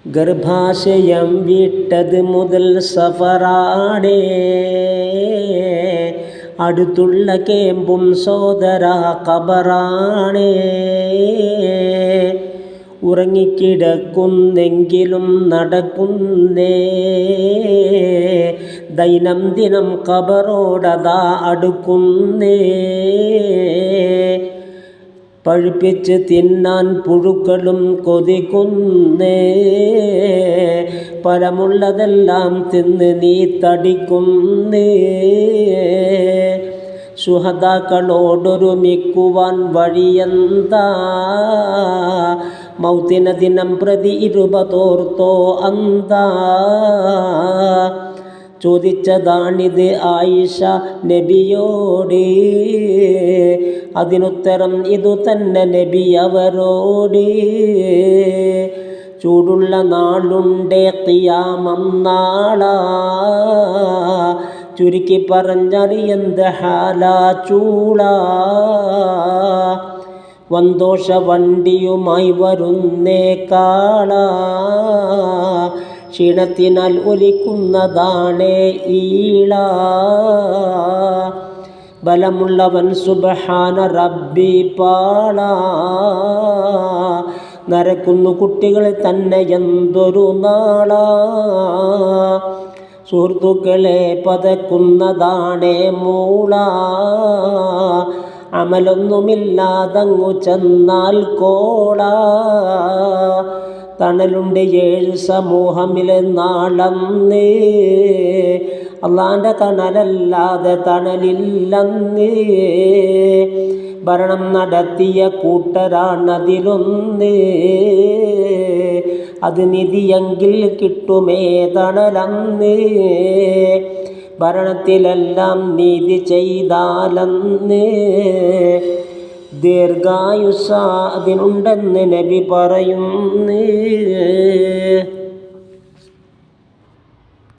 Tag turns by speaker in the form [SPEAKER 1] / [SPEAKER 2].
[SPEAKER 1] ഗർഭാശയം വിട്ടത് മുതൽ സഫറാടേ, അടുത്തുള്ള കേമ്പും സോദര ഖബറാണേ. ഉറങ്ങിക്കിടക്കുന്നെങ്കിലും നടക്കുന്നേ, ദൈനംദിനം ഖബറോടതാ അടുക്കുന്നേ. പഴുപ്പിച്ച് തിന്നാൻ പുഴുക്കളും കൊതിക്കുന്നേ, ഫലമുള്ളതെല്ലാം തിന്ന് നീ തടിക്കുന്നേ. ശുഹദാക്കളോടൊരുമിക്കുവാൻ വഴിയെന്താ, മൗത്തിന ദിനം പ്രതി 20 അന്താ. ചോദിച്ചതാണിത് ആയിഷ നബിയോട്, അതിനുത്തരം ഇതു തന്നെ നബി അവരോട്. ചൂടുള്ള നാളുണ്ടേ ഖിയാമം നാളാ, ചുരുക്കി പറഞ്ഞറിയെന്ത് ഹാലാ ചൂളാ. വന്തോഷ വണ്ടിയുമായി വരുന്നേ കാളാ, ക്ഷീണത്തിനാൽ ഒലിക്കുന്നതാണേ ഈള. ബലമുള്ളവൻ സുബ്ഹാന റബ്ബി പാള, നരക്കുന്നു കുട്ടികൾ തന്നെ എന്തൊരു നാളാ. സുഹൃത്തുക്കളെ പതക്കുന്നതാണേ മൂള, അമലൊന്നുമില്ലാതങ്ങു ചെന്നാൽ കോള. തണലുണ്ട് 7 സമൂഹമിലെ നാളന്നേ, അള്ളാൻ്റെ തണലല്ലാതെ തണലില്ലെന്നേ. ഭരണം നടത്തിയ കൂട്ടരാണതിലൊന്നേ, അത് നിധിയെങ്കിൽ കിട്ടുമേ തണലന്നേ. ഭരണത്തിലെല്ലാം നീതി ചെയ്താലന്നേ, ദീർഘായുസ്സ അതിനുണ്ടെന്ന് നബി പറയുന്നേ.